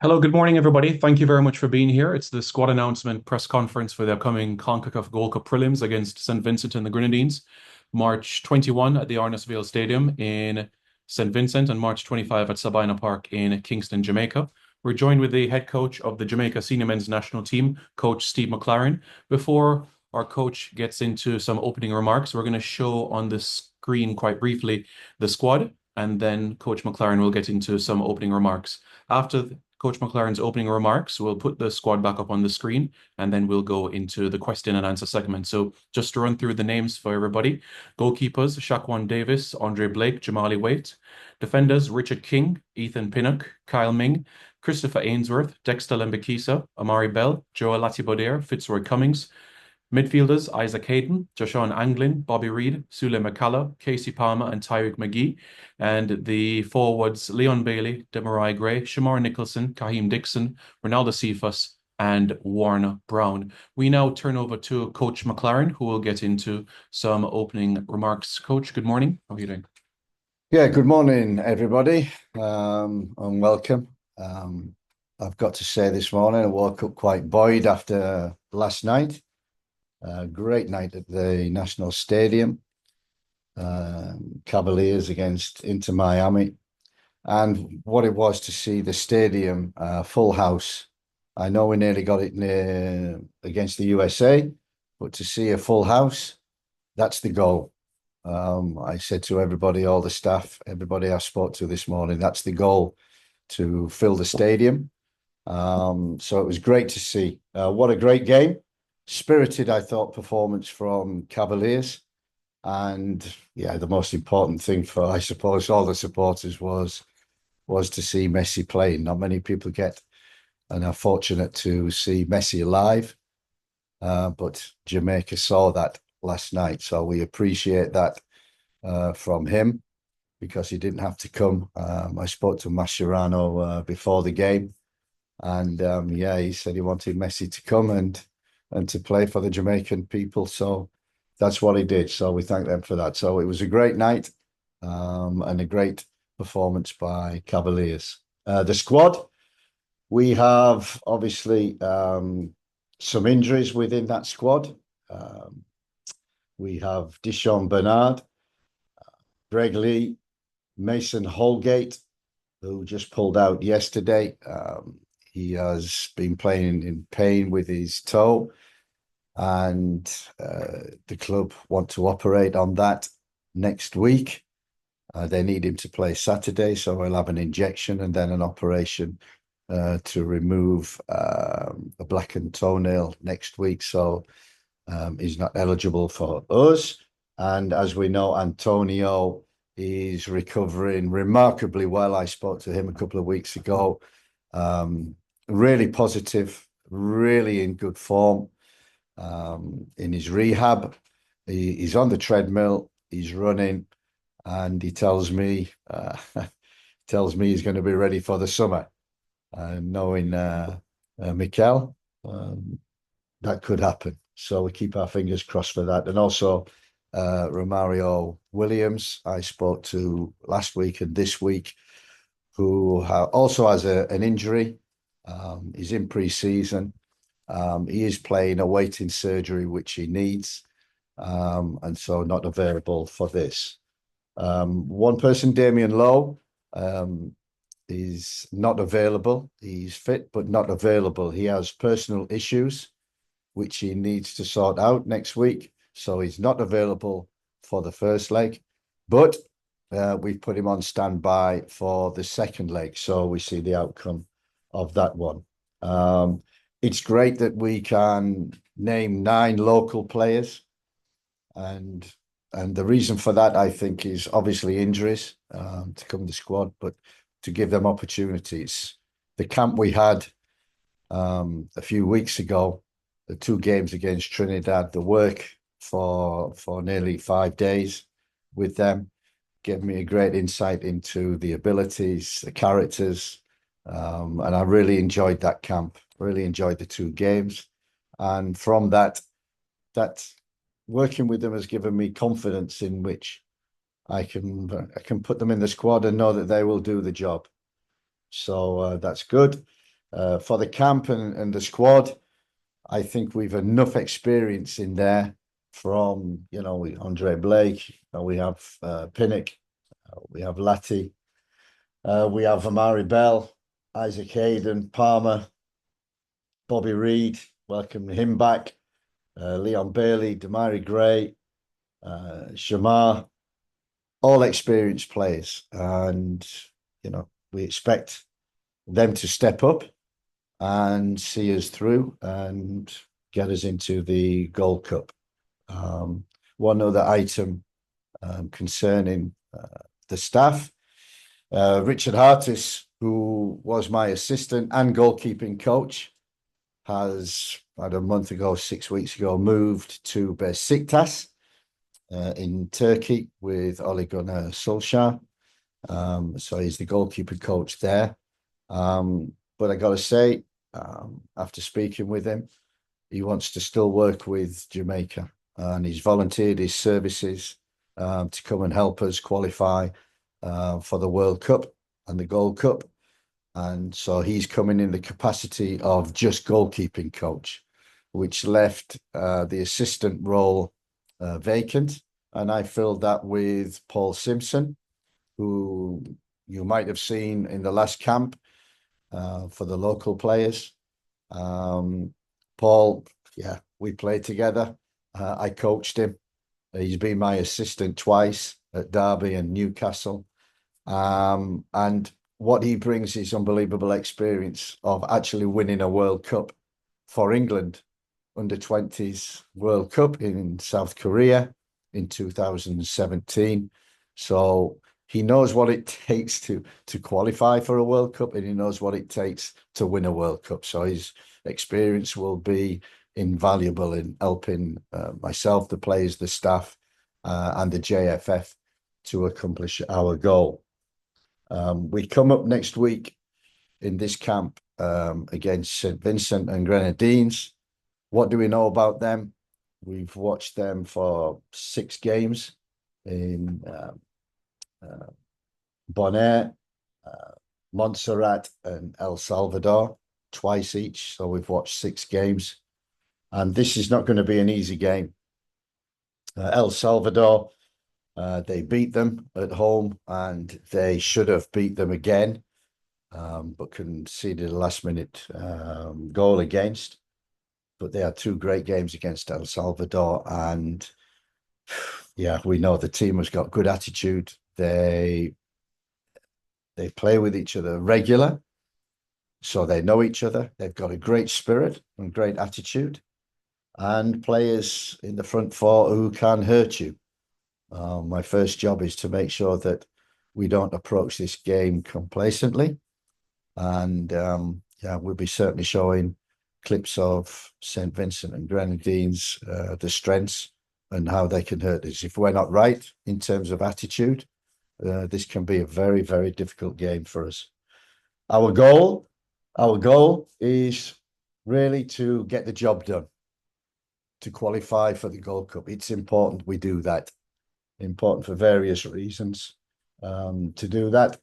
Hello, good morning, everybody. Thank you very much for being here. It's the squad announcement press conference for the upcoming CONCACAF Gold Cup prelims against St. Vincent and the Grenadines, March 21 at the Arnasville Stadium in St. Vincent and March 25 at Sabina Park in Kingston, Jamaica. We're joined with the head coach of the Jamaica senior men's national team, Coach Steve McLaren. Before our coach gets into some opening remarks, we're going to show on the screen quite briefly the squad, and then Coach McLaren will get into some opening remarks. After Coach McLaren's opening remarks, we'll put the squad back up on the screen, and then we'll go into the question and answer segment. So just to run through the names for everybody. Goalkeepers, Shaquan Davis, Andre Blake, Jamali Waite. Defenders, Richard King, Ethan Pinnock, Kyle Ming, Christopher Ainsworth, Dexter Lembikisa, Amari Bell, Joel Latibaudiere, Fitzroy Cummings. Midfielders, Isaac Hayden, Joshawn Anglin, Bobby Reid, Sule McCullough, Casey Palmer, and Tyreek Magge. And the forwards, Leon Bailey, Demarai Gray, Shamar Nicholson, Kaheem Dixon, Ronaldo Cephas, and Warner Brown. We now turn over to Coach McLaren, who will get into some opening remarks. Coach, good morning. How are you doing? Yeah, good morning, everybody, and welcome. I've got to say this morning, I woke up quite buoyed after last night. Great night at the National Stadium. Cavaliers against Inter Miami. And what it was to see the stadium full house. I know we nearly got it against the USA, but to see a full house, that's the goal. I said to everybody, all the staff, everybody I spoke to this morning, that's the goal, to fill the stadium. So it was great to see. What a great game. Spirited, I thought, performance from Cavaliers. And yeah, the most important thing for, I suppose, all the supporters was to see Messi playing. Not many people get and are fortunate to see Messi live. But Jamaica saw that last night. So we appreciate that from him, because he didn't have to come. I spoke to Mascherano before the game. And yeah, he said he wanted Messi to come and to play for the Jamaican people. So that's what he did. So we thank them for that. So it was a great night and a great performance by Cavaliers. The squad, we have obviously some injuries within that squad. We have Dishon Bernard, Greg Lee, Mason Holgate, who just pulled out yesterday. He has been playing in pain with his toe, and the club want to operate on that next week. They need him to play Saturday, so he'll have an injection and then an operation to remove a blackened toenail next week. So he's not eligible for us. And as we know, Antonio is recovering remarkably well. I spoke to him a couple of weeks ago. Really positive, really in good form in his rehab. He's on the treadmill, he's running, and he tells me he's going to be ready for the summer. Knowing Mikel, that could happen. So we keep our fingers crossed for that. And also Romario Williams, I spoke to last week and this week, who also has an injury. He's in pre-season. He is playing, awaiting surgery, which he needs, and so not available for this. One person, Damion Lowe, is not available. He's fit, but not available. He has personal issues, which he needs to sort out next week. So he's not available for the first leg, but we've put him on standby for the second leg. So we see the outcome of that one. It's great that we can name 9 local players. And the reason for that, I think, is obviously injuries to come to the squad, but to give them opportunities. The camp we had a few weeks ago, the 2 games against Trinidad, the work for nearly 5 days with them gave me a great insight into the abilities, the characters, and I really enjoyed that camp. Really enjoyed the 2 games, and from that working with them has given me confidence in which I can put them in the squad and know that they will do the job. So that's good. For the camp and the squad, I think we've enough experience in there from, Andre Blake, we have Pinnock, we have Latty, we have Amari Bell, Isaac Hayden, Palmer, Bobby Reed, welcome him back, Leon Bailey, Damari Gray, Shamar, all experienced players. And, we expect them to step up and see us through and get us into the Gold Cup. One other item concerning the staff, Richard Hartis, who was my assistant and goalkeeping coach, has about a month ago, 6 weeks ago, moved to Besiktas in Turkey with Ole Gunnar Solskjaer. So he's the goalkeeping coach there. But I got to say, after speaking with him, he wants to still work with Jamaica, and he's volunteered his services to come and help us qualify for the World Cup and the Gold Cup. And so he's coming in the capacity of just goalkeeping coach, which left the assistant role vacant. And I filled that with Paul Simpson, who you might have seen in the last camp for the local players. Paul, yeah, we played together. I coached him. He's been my assistant twice at Derby and Newcastle. And what he brings is unbelievable experience of actually winning a World Cup for England, under 20s World Cup in South Korea in 2017. So he knows what it takes to qualify for a World Cup, and he knows what it takes to win a World Cup. So his experience will be invaluable in helping myself, the players, the staff, and the JFF to accomplish our goal. We come up next week in this camp against St. Vincent and Grenadines. What do we know about them? We've watched them for 6 games in Bonaire, Montserrat, and El Salvador, twice each. So we've watched 6 games. And this is not going to be an easy game. El Salvador, they beat them at home, and they should have beat them again, but conceded a last-minute goal against. But they had 2 great games against El Salvador, and yeah, we know the team has got good attitude. They play with each other regular, so they know each other. They've got a great spirit and great attitude, and players in the front 4 who can hurt you. My first job is to make sure that we don't approach this game complacently. And yeah, we'll be certainly showing clips of St. Vincent and Grenadines, the strengths and how they can hurt us. If we're not right in terms of attitude, this can be a very, very difficult game for us. Our goal is really to get the job done, to qualify for the Gold Cup. It's important we do that. Important for various reasons. To do that,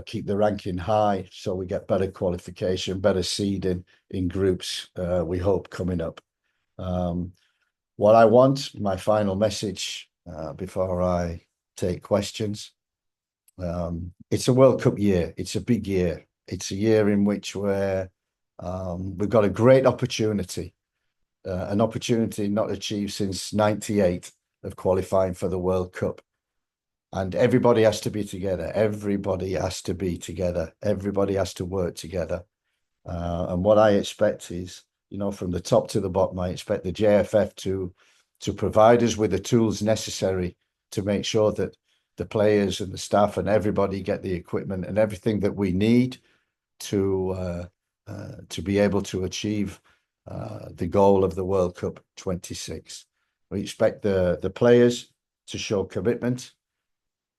keep the ranking high so we get better qualification, better seeding in groups, we hope, coming up. What I want, my final message before I take questions, it's a World Cup year. It's a big year. It's a year in which we've got a great opportunity, an opportunity not achieved since '98 of qualifying for the World Cup. And everybody has to be together. Everybody has to be together. Everybody has to work together. And what I expect is, from the top to the bottom, I expect the JFF to provide us with the tools necessary to make sure that the players and the staff and everybody get the equipment and everything that we need to be able to achieve the goal of the World Cup 26. We expect the players to show commitment,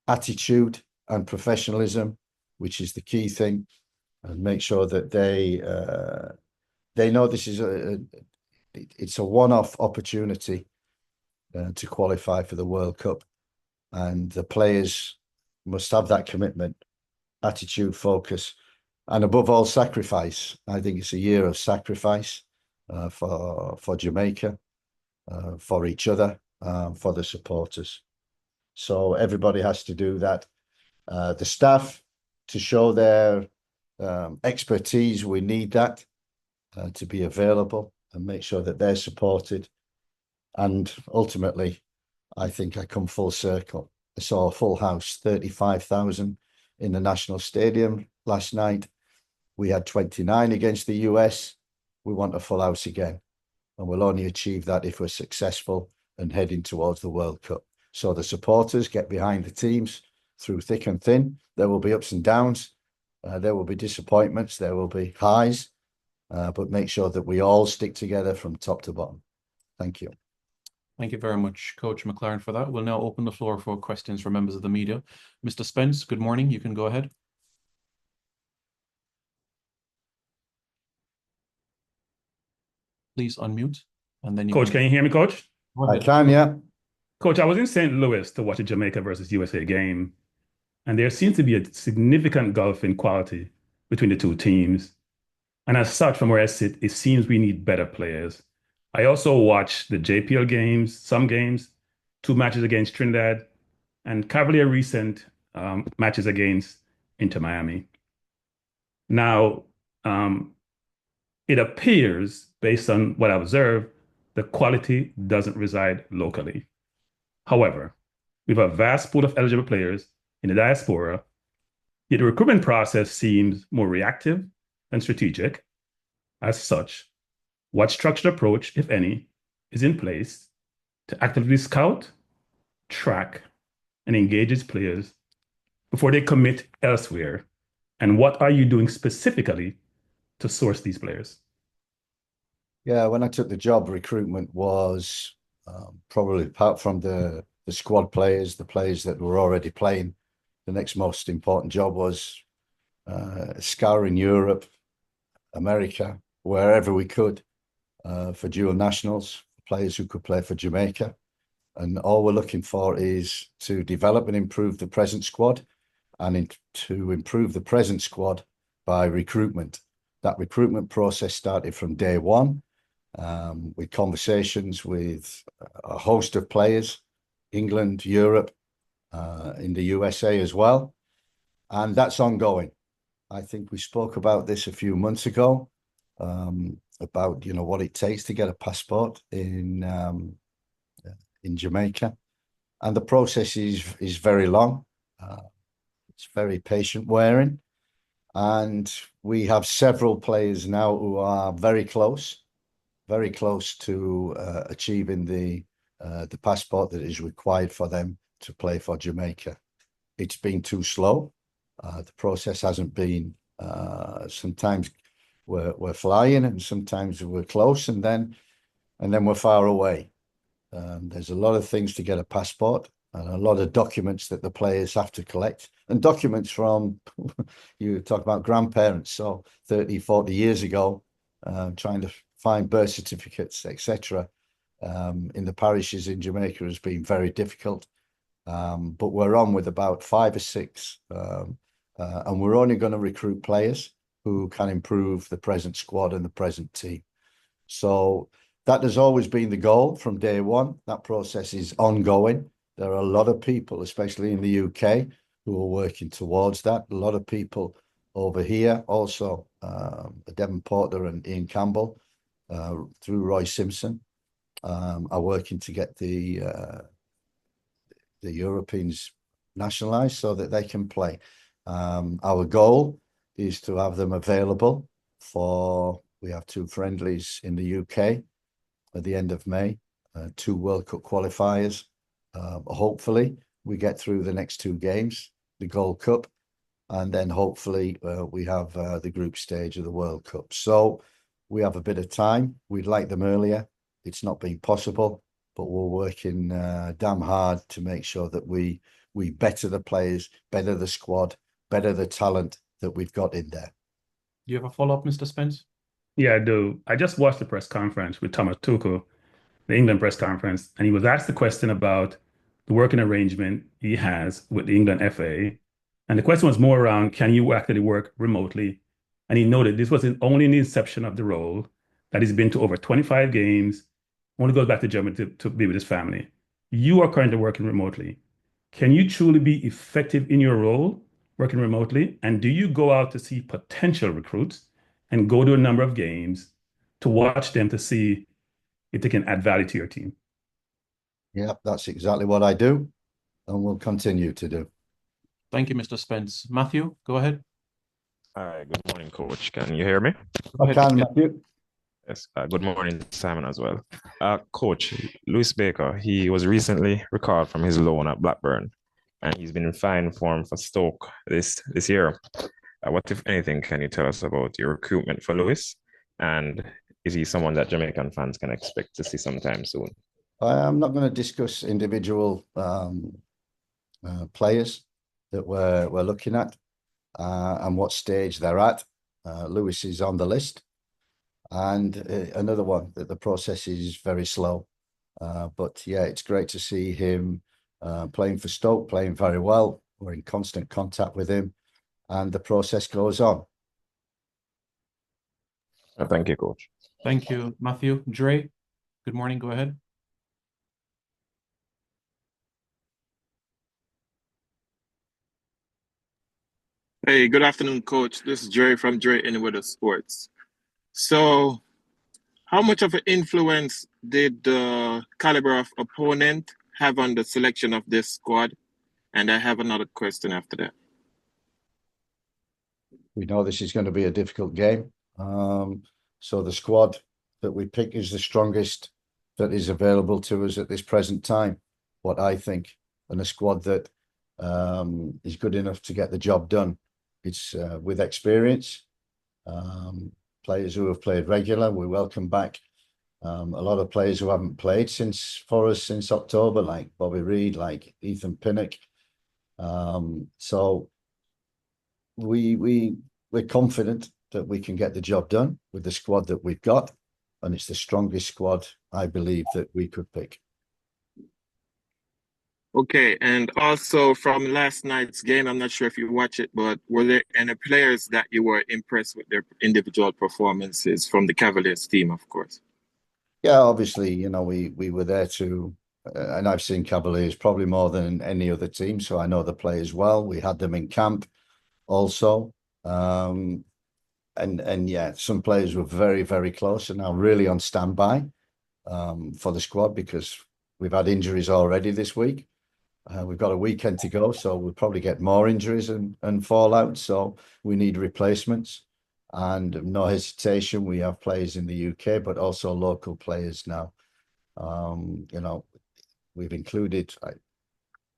attitude, and professionalism, which is the key thing, and make sure that they know this is it's a one-off opportunity to qualify for the World Cup, and the players must have that commitment, attitude, focus, and above all, sacrifice. I think it's a year of sacrifice for Jamaica, for each other, for the supporters. So everybody has to do that. The staff to show their expertise, we need that to be available and make sure that they're supported. And ultimately, I think I come full circle. I saw a full house, 35,000 in the National Stadium last night. We had 29 against the US. We want a full house again. And we'll only achieve that if we're successful and heading towards the World Cup. So the supporters get behind the teams through thick and thin. There will be ups and downs. There will be disappointments. There will be highs. But make sure that we all stick together from top to bottom. Thank you. Thank you very much, Coach McLaren, for that. We'll now open the floor for questions from members of the media. Mr. Spence, good morning. You can go ahead. Please unmute, and then you Coach, can you hear me, Coach? Go I ahead. can, yeah. Coach, I was in St. Louis to watch a Jamaica versus USA game, and there seems to be a significant gulf in quality between the two teams. And as such, from where I sit, it seems we need better players. I also watched the JPL games, some games, two matches against Trinidad, and Cavalier recent matches against Inter Miami. Now, it appears, based on what I observed, the quality doesn't reside locally. However, we have a vast pool of eligible players in the diaspora, yet the recruitment process seems more reactive than strategic. As such, what structured approach, if any, is in place to actively scout, track, and engage its players before they commit elsewhere? And what are you doing specifically to source these players? Yeah, when I took the job, recruitment was probably, apart from the squad players, the players that were already playing, the next most important job was scouring Europe, America, wherever we could for dual nationals, players who could play for Jamaica. And all we're looking for is to develop and improve the present squad and to improve the present squad by recruitment. That recruitment process started from day one with conversations with a host of players, England, Europe, in the USA as well. And that's ongoing. I think we spoke about this a few months ago, about, you know, what it takes to get a passport in Jamaica. And the process is very long. It's very patient wearing. And we have several players now who are very close to achieving the passport that is required for them to play for Jamaica. It's been too slow. The process hasn't been. Sometimes we're flying, and sometimes we're close, and then we're far away. There's a lot of things to get a passport, and a lot of documents that the players have to collect, and documents from you talk about grandparents, so 30, 40 years ago, trying to find birth certificates, etc. In the parishes in Jamaica has been very difficult. But we're on with about 5 or 6, and we're only going to recruit players who can improve the present squad and the present team. So that has always been the goal from day one. That process is ongoing. There are a lot of people, especially in the UK, who are working towards that. A lot of people over here also, Devon Porter and Ian Campbell, through Roy Simpson, are working to get the Europeans nationalised so that they can play. Our goal is to have them available we have 2 friendlies in the UK at the end of May, 2 World Cup qualifiers. Hopefully we get through the next 2 games, the Gold Cup, and then hopefully we have the group stage of the World Cup. So we have a bit of time. We'd like them earlier. It's not been possible, but we're working damn hard to make sure that we better the players, better the squad, better the talent that we've got in there. Do you have a follow-up, Mr. Spence? Yeah, I do. I just watched the press conference with Thomas Tuchel, the England press conference, and he was asked the question about the working arrangement he has with the England FA. And the question was more around, can you actually work remotely And he noted this was only in the inception of the role, that he's been to over 25 games, only goes back to Germany to be with his family. You are currently working remotely. Can you truly be effective in your role working remotely? And do you go out to see potential recruits and go to a number of games to watch them to see if they can add value to your team? Yeah, that's exactly what I do and will continue to do. Thank you, Mr. Spence. Matthew, go ahead. Hi, good morning, Coach. Can you hear me? Go I ahead. can, Matthew. Yes. Good morning, Simon, as well. Coach, Lewis Baker, he was recently recalled from his loan at Blackburn, and he's been in fine form for Stoke this year. What, if anything, can you tell us about your recruitment for Lewis? And is he someone that Jamaican fans can expect to see sometime soon? I'm not going to discuss individual players that we're looking at and what stage they're at. Lewis is on the list. And another one that the process is very slow. But yeah, it's great to see him playing for Stoke, playing very well. We're in constant contact with him, and the process goes on. Thank you, Coach. Thank you, Matthew. Dre, good morning. Go ahead. Hey, good afternoon, Coach. This is Dre from Dre Anyweather Sports. So, how much of an influence did the caliber of opponent have on the selection of this squad? And I have another question after that. We know this is going to be a difficult game. So the squad that we pick is the strongest that is available to us at this present time, what I think, and a squad that is good enough to get the job done. It's with experience, players who have played regular. We welcome back a lot of players who haven't played for us since October, like Bobby Reid, like Ethan Pinnock. So we're confident that we can get the job done with the squad that we've got, and it's the strongest squad I believe that we could pick. Okay, and also from last night's game, I'm not sure if you watch it, but were there any players that you were impressed with their individual performances from the Cavaliers team, of course? Yeah, obviously, we were there to, and I've seen Cavaliers probably more than any other team, so I know the players well. We had them in camp also. And yeah, some players were very, very close and are really on standby for the squad because we've had injuries already this week. We've got a weekend to go, so we'll probably get more injuries and fallout. So we need replacements. And no hesitation, we have players in the UK, but also local players now. We've included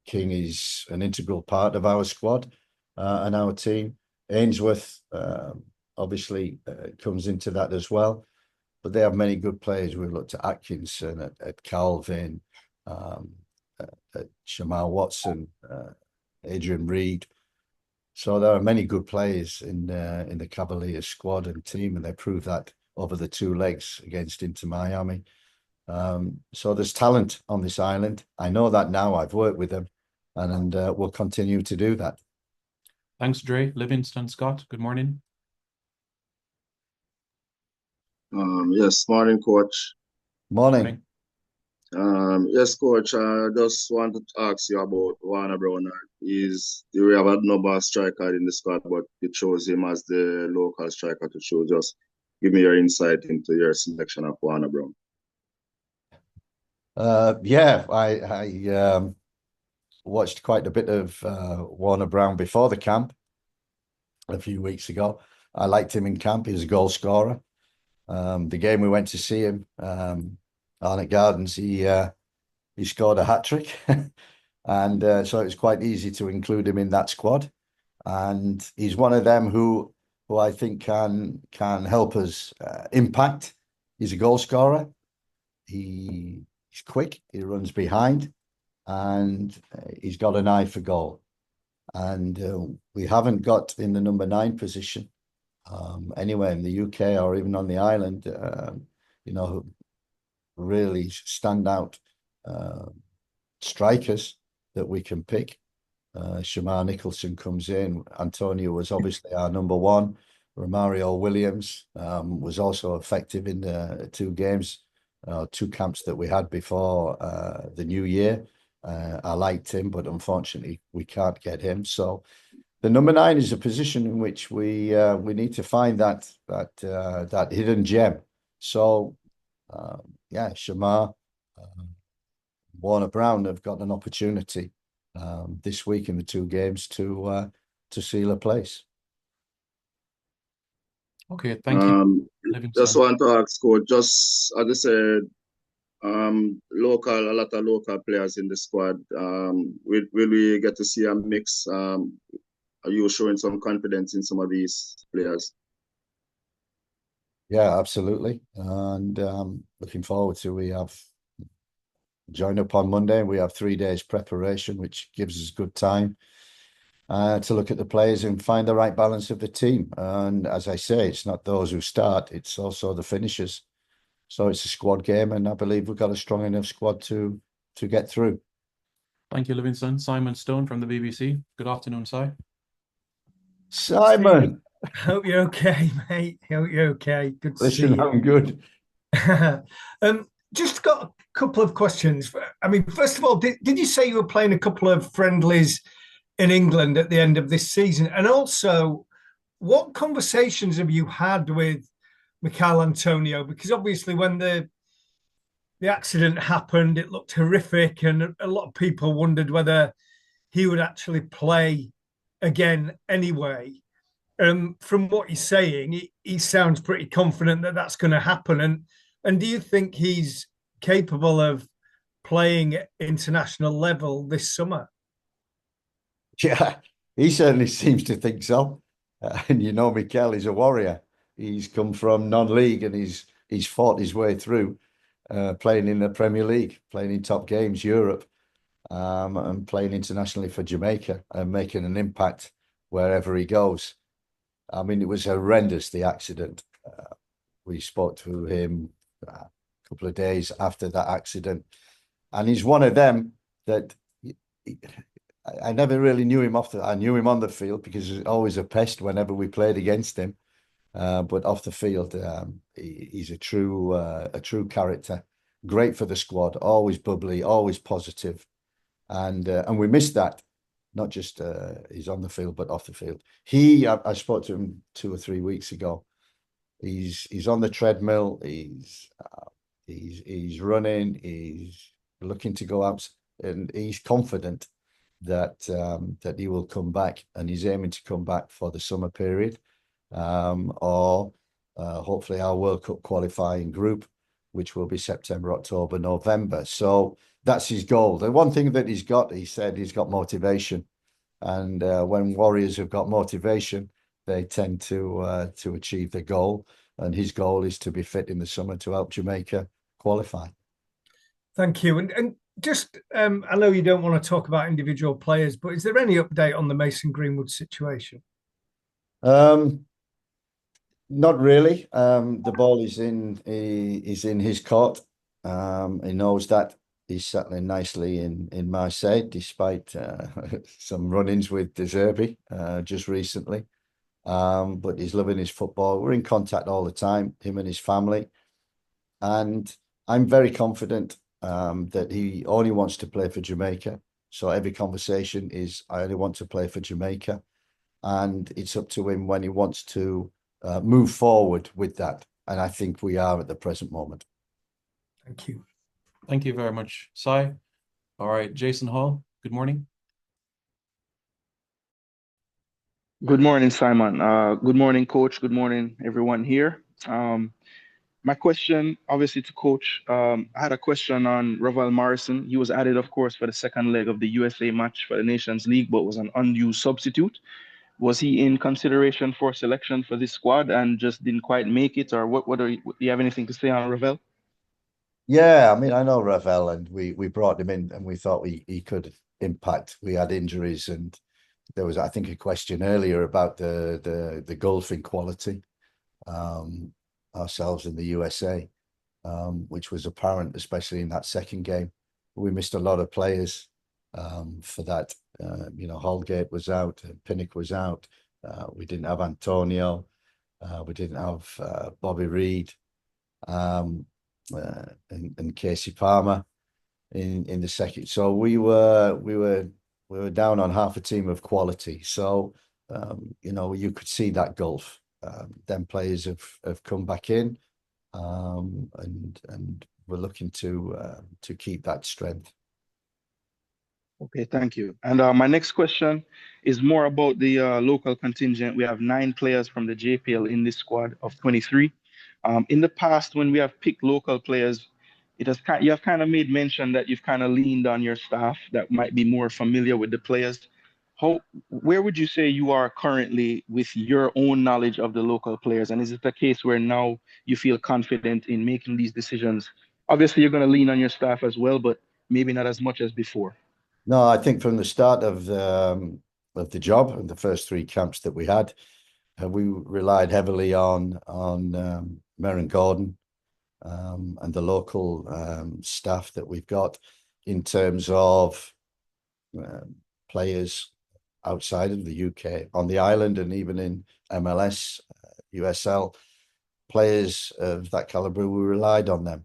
King is an integral part of our squad and our team. Ainsworth obviously comes into that as well. But they have many good players. We've looked at Atkinson, at Calvin, at Shamal Watson, Adrian Reed. So there are many good players in the Cavaliers squad and team, and they proved that over the 2 legs against Inter Miami. So there's talent on this island. I know that now. I've worked with them, and we'll continue to do that. Thanks, Dre. Livingston Scott, good morning. Yes, morning, Coach. Morning. Yes, Coach. I just wanted to ask you about Warner Brown. Do we have a number striker in the squad, but you chose him as the local striker to choose? Just give me your insight into your selection of Warner Brown. Yeah, I watched quite a bit of Warner Brown before the camp a few weeks ago. I liked him in camp. He was a goal scorer. The game we went to see him, Arnott Gardens, he scored a hat-trick. And so it was quite easy to include him in that squad. And he's one of them who I think can help us impact. He's a goal scorer. He's quick. He runs behind. And he's got an eye for goal. And we haven't got in the number 9 position anywhere in the UK or even on the island, really stand out strikers that we can pick. Shamar Nicholson comes in. Antonio was obviously our number 1. Romario Williams was also effective in the 2 games, 2 camps that we had before the new year. I liked him, but unfortunately we can't get him. So the number 9 is a position in which we need to find that hidden gem. So yeah, Shamar, Warner Brown have got an opportunity this week in the 2 games to seal a place. Okay, thank you, Just Livingston. want to ask, coach, just as I said, a lot of local players in the squad. Will we get to see a mix? Are you showing some confidence in some of these players? Yeah, absolutely. And looking forward to we have join up on Monday. We have 3 days preparation, which gives us good time to look at the players and find the right balance of the team. And as I say, it's not those who start, it's also the finishers. So it's a squad game, and I believe we've got a strong enough squad to get through. Thank you, Livingston. Simon Stone from the BBC. Good afternoon, Si. Simon, Hope you're okay, mate. Hope you're okay. Good to see listen, you. I'm good. Just got a couple of questions. I mean, first of all, did you say you were playing a couple of friendlies in England at the end of this season? And also, what conversations have you had with Michail Antonio? Because obviously when the accident happened, it looked horrific, and a lot of people wondered whether he would actually play again anyway. From what he's saying, he sounds pretty confident that that's going to happen. And do you think he's capable of playing at international level this summer? Yeah, he certainly seems to think so. And you know, Mikel is a warrior. He's come from non-league and he's fought his way through playing in the Premier League, playing in top games, Europe, and playing internationally for Jamaica and making an impact wherever he goes. I mean, it was horrendous, the accident. We spoke to him a couple of days after that accident. And he's one of them that I never really knew him I knew him on the field because he was always a pest whenever we played against him. But off the field, he's a true character. Great for the squad, always bubbly, always positive. And we missed that. Not just he's on the field, but off the field. I spoke to him 2 or 3 weeks ago. He's on the treadmill. He's running. He's looking to go out, and he's confident that he will come back, and he's aiming to come back for the summer period, or hopefully our World Cup qualifying group, which will be September, October, November. So that's his goal. The one thing that he said he's got motivation. And when warriors have got motivation, they tend to achieve their goal. And his goal is to be fit in the summer to help Jamaica qualify. Thank you. And just, I know you don't want to talk about individual players, but is there any update on the Mason Greenwood situation? Not really. The ball is in his court. He knows that. He's settling nicely in Marseille, despite some run-ins with De Zerbi just recently. But he's loving his football. We're in contact all the time, him and his family. And I'm very confident that he only wants to play for Jamaica. So every conversation is, I only want to play for Jamaica. And it's up to him when he wants to move forward with that. And I think we are at the present moment. Thank you. Thank you very much, Si. All right, Jason Hall, good morning. Good morning, Simon. Good morning, Coach. Good morning, everyone here. My question, obviously, to Coach, I had a question on Ravel Morrison. He was added, of course, for the second leg of the USA match for the Nations League, but was an unused substitute. Was he in consideration for selection for this squad and just didn't quite make it? Or do you have anything to say on Ravel? Yeah, I mean, I know Ravel, and we brought him in and we thought he could impact. We had injuries, and there was, I think, a question earlier about the golfing quality ourselves in the USA, which was apparent, especially in that second game. We missed a lot of players for that. Holgate was out, Pinnock was out. We didn't have Antonio. We didn't have Bobby Reid and Casey Palmer in the second. So we were down on half a team of quality. So you could see that gulf. Them players have come back in, and we're looking to keep that strength. Okay, thank you. And my next question is more about the local contingent. We have 9 players from the JPL in this squad of 23. In the past, when we have picked local players, you have kind of made mention that you've kind of leaned on your staff that might be more familiar with the players. Where would you say you are currently with your own knowledge of the local players? And is it a case where now you feel confident in making these decisions? Obviously, you're going to lean on your staff as well, but maybe not as much as before. No, I think from the start of the job and the first 3 camps that we had, we relied heavily on Merrin Gordon and the local staff that we've got in terms of players outside of the UK, on the island, and even in MLS, USL, players of that caliber, we relied on them.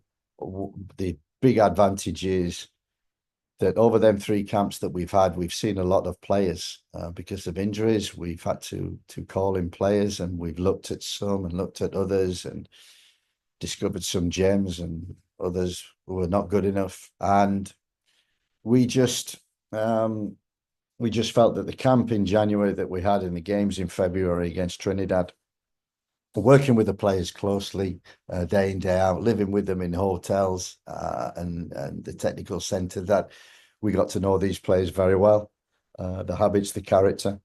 The big advantage is that over them 3 camps that we've had, we've seen a lot of players because of injuries. We've had to call in players, and we've looked at some and looked at others and discovered some gems and others who were not good enough. And we just felt that the camp in January that we had in the games in February against Trinidad, working with the players closely, day in, day out, living with them in hotels and the technical centre, that we got to know these players very well, the habits, the character.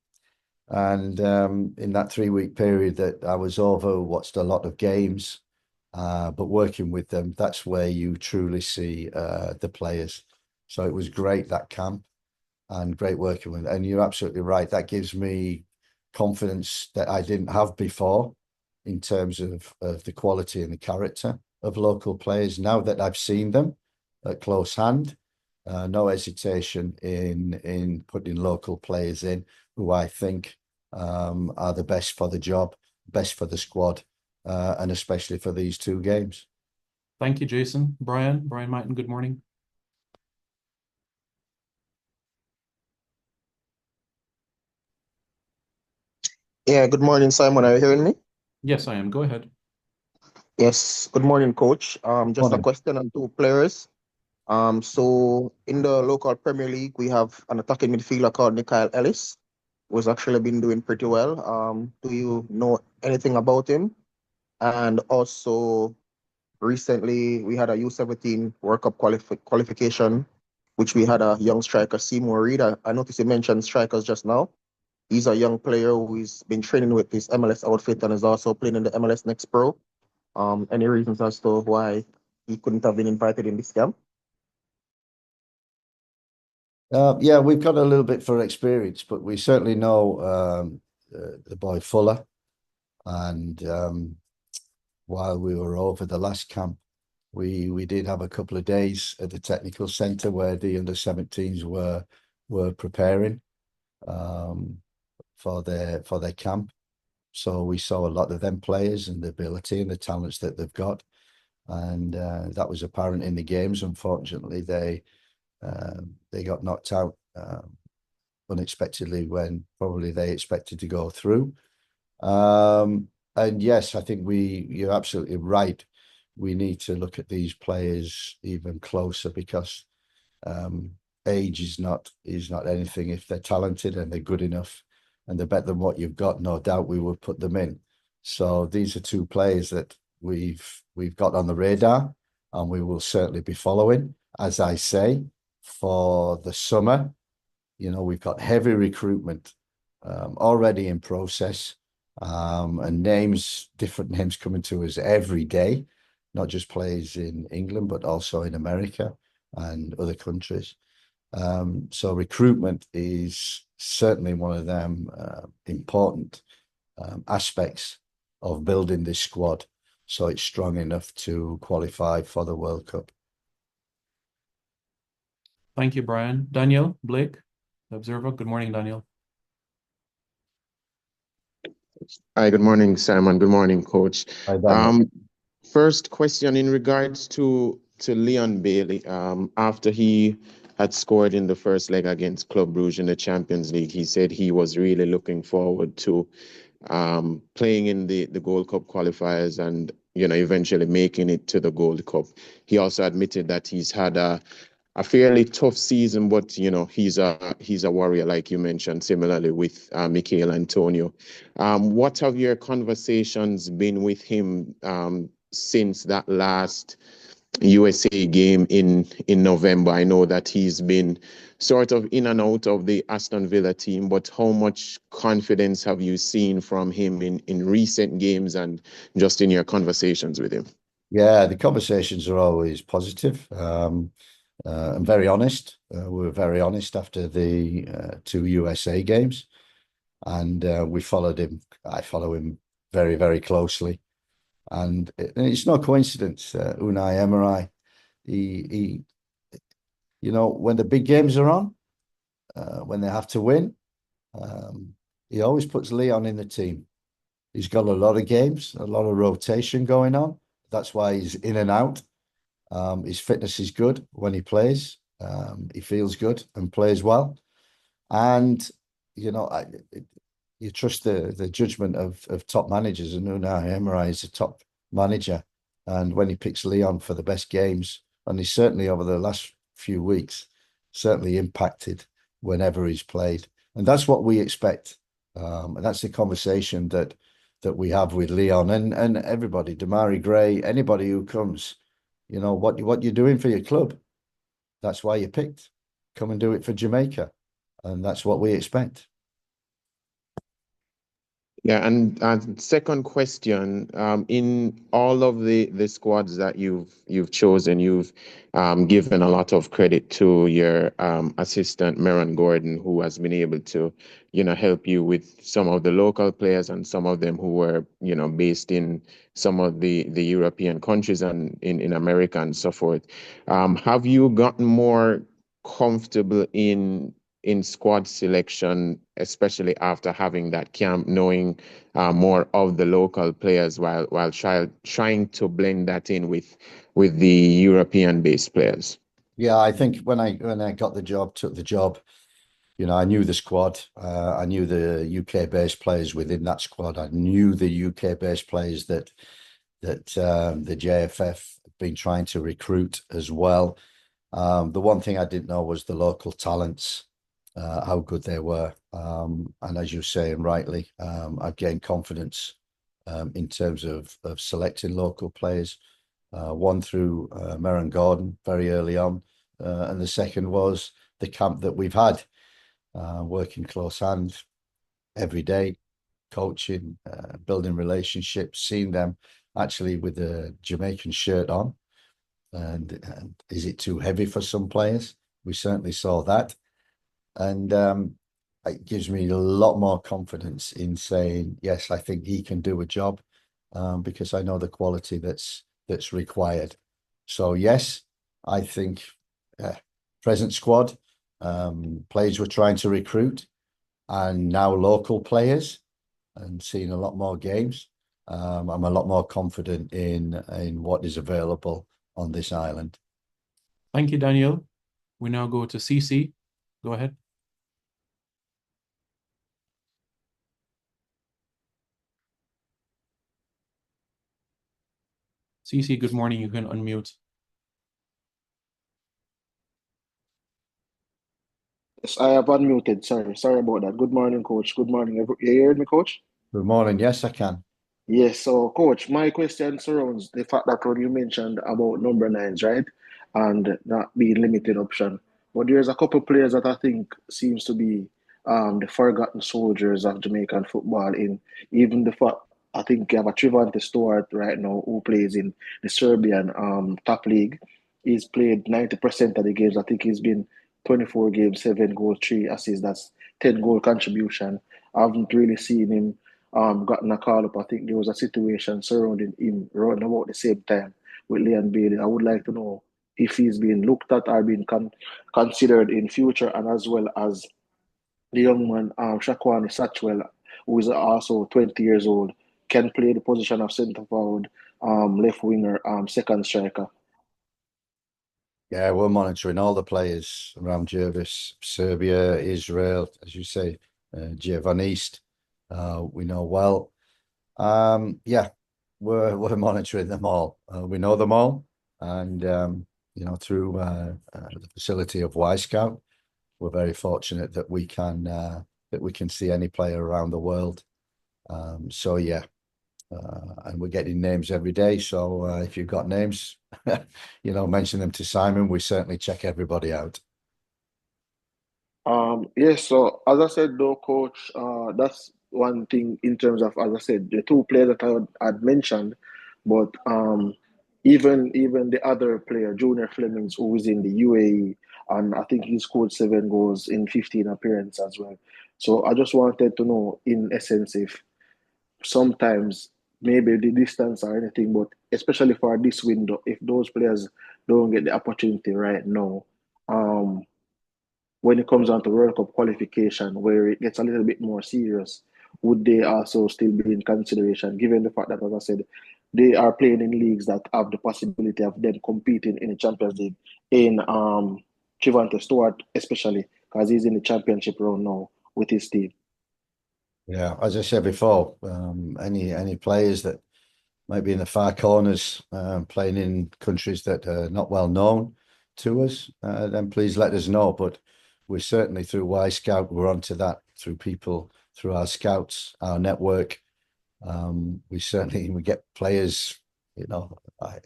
And in that 3-week period that I was over, watched a lot of games, but working with them, that's where you truly see the players. So it was great, that camp, and great working with them. And you're absolutely right. That gives me confidence that I didn't have before in terms of the quality and the character of local players. Now that I've seen them at close hand, no hesitation in putting local players in who I think are the best for the job, best for the squad, and especially for these 2 games. Thank you, Jason. Brian Martin, good morning. Yeah, good morning, Simon. Are you hearing me? Yes, I am. Go ahead. Yes, good morning, coach. Just a Morning. question on 2 players. So in the local Premier League, we have an attacking midfielder called Nikhil Ellis, who's actually been doing pretty well. Do you know anything about him? And also, recently we had a U17 World Cup qualification, which we had a young striker, Seymour Reid. I noticed you mentioned strikers just now. He's a young player who's been training with his MLS outfit and is also playing in the MLS Next Pro. Any reasons as to why he couldn't have been invited in this camp? Yeah, we've got a little bit for experience, but we certainly know the boy Fuller. And while we were over the last camp, we did have a couple of days at the technical centre where the under-17s were preparing for their camp. So we saw a lot of them players and the ability and the talents that they've got, and that was apparent in the games. Unfortunately, they got knocked out unexpectedly when probably they expected to go through. And yes, I think you're absolutely right. We need to look at these players even closer because age is not anything. If they're talented and they're good enough and they're better than what you've got, no doubt we will put them in. So these are 2 players that we've got on the radar, and we will certainly be following. As I say, for the summer, we've got heavy recruitment already in process, and different names coming to us every day, not just players in England, but also in America and other countries. So recruitment is certainly one of them important aspects of building this squad, so it's strong enough to qualify for the World Cup. Thank you, Brian. Daniel, Blake, the Observer. Good morning, Daniel. Hi, good morning, Simon. Good morning, Coach. Hi, Daniel. First question in regards to Leon Bailey. After he had scored in the first leg against Club Brugge in the Champions League, he said he was really looking forward to playing in the Gold Cup qualifiers and eventually making it to the Gold Cup. He also admitted that he's had a fairly tough season, but he's a warrior, like you mentioned, similarly with Michail Antonio. What have your conversations been with him since that last USA game in November? I know that he's been sort of in and out of the Aston Villa team, but how much confidence have you seen from him in recent games and just in your conversations with him? Yeah, the conversations are always positive. And very honest. We were very honest after the 2 USA games, and we followed him. I follow him very, very closely, and it's no coincidence. Unai Emery, he, when the big games are on, when they have to win, he always puts Leon in the team. He's got a lot of games, a lot of rotation going on. That's why he's in and out. His fitness is good when he plays. He feels good and plays well. And, you trust the judgment of top managers, and Unai Emery is a top manager. And when he picks Leon for the best games, and he's certainly over the last few weeks, certainly impacted whenever he's played. And that's what we expect. And that's the conversation that we have with Leon and everybody, Damari Gray, anybody who comes. What you're doing for your club. That's why you picked. Come and do it for Jamaica. And that's what we expect. Yeah, and second question, in all of the squads that you've chosen, you've given a lot of credit to your assistant Meron Gordon, who has been able to, help you with some of the local players and some of them who were, based in some of the European countries and in America and so forth. Have you gotten more comfortable in squad selection, especially after having that camp, knowing more of the local players while trying to blend that in with the European-based players? Yeah, I think when I got the job, took the job, I knew the squad. I knew the UK-based players within that squad. I knew the UK-based players that the JFF have been trying to recruit as well. The one thing I didn't know was the local talents, how good they were. And as you say, and rightly, I've gained confidence in terms of selecting local players. One through Meron Gordon very early on. And the second was the camp that we've had, working close hand every day, coaching, building relationships, seeing them actually with the Jamaican shirt on. And is it too heavy for some players? We certainly saw that. And it gives me a lot more confidence in saying, yes, I think he can do a job, because I know the quality that's required. So yes, I think present squad, players we're trying to recruit, and now local players, and seeing a lot more games. I'm a lot more confident in what is available on this island. Thank you, Daniel. We now go to CC. Go ahead. CC, good morning. You can unmute. Yes, I have unmuted. Sorry about that. Good morning, coach. Good morning. You heard me, coach? Good morning. Yes, I can. Yes, so coach, my question surrounds the fact that when you mentioned about number nines, right? And not being limited option. But there's a couple players that I think seems to be the forgotten soldiers of Jamaican football in even the fact I think you have a Trivante Stewart right now who plays in the Serbian top league. He's played 90% of the games. I think he's been 24 games, 7 goals, 3 assists. That's 10 goal contribution. I haven't really seen him gotten a call up. I think there was a situation surrounding him around about the same time with Leon Bailey. I would like to know if he's being looked at or being considered in future, and as well as the young man Shakwani Satchwell, who is also 20 years old, can play the position of centre forward, left winger, second striker. Yeah, we're monitoring all the players around Jervis, Serbia, Israel, as you say, Van East. We know well. Yeah, we're monitoring them all. We know them all, and through the facility of Y Scout, we're very fortunate that we can see any player around the world. So yeah, and we're getting names every day. So if you've got names, mention them to Simon. We certainly check everybody out. Yes, so as I said though, coach, that's one thing in terms of, as I said, the two players that I had mentioned, but even the other player, Junior Flemings, who is in the UAE, and I think he scored 7 goals in 15 appearances as well. So I just wanted to know, in essence, if sometimes maybe the distance or anything, but especially for this window, if those players don't get the opportunity right now, when it comes down to World Cup qualification, where it gets a little bit more serious, would they also still be in consideration, given the fact that, as I said, they are playing in leagues that have the possibility of them competing in the Champions League, in Trevante Stewart especially, because he's in the championship round now with his team. Yeah, as I said before, any players that might be in the far corners, playing in countries that are not well known to us, then please let us know. But we're certainly, through Y Scout, we're onto that through people, through our scouts, our network. We get players,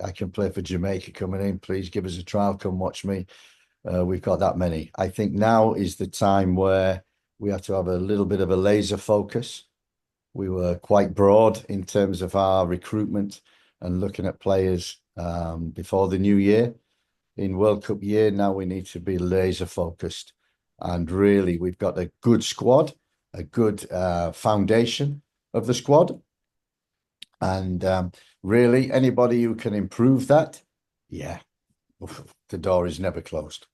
I can play for Jamaica coming in. Please give us a trial. Come watch me. We've got that many. I think now is the time where we have to have a little bit of a laser focus. We were quite broad in terms of our recruitment and looking at players before the new year. In World Cup year, now we need to be laser focused. And really, we've got a good squad, a good foundation of the squad. And really, anybody who can improve that, yeah, the door is never closed.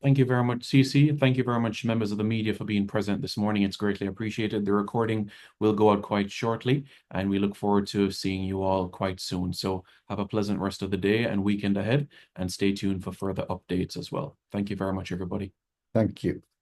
Thank you very much, CC. Thank you very much, members of the media, for being present this morning. It's greatly appreciated. The recording will go out quite shortly, and we look forward to seeing you all quite soon. So have a pleasant rest of the day and weekend ahead, and stay tuned for further updates as well. Thank you very much, everybody. Thank you.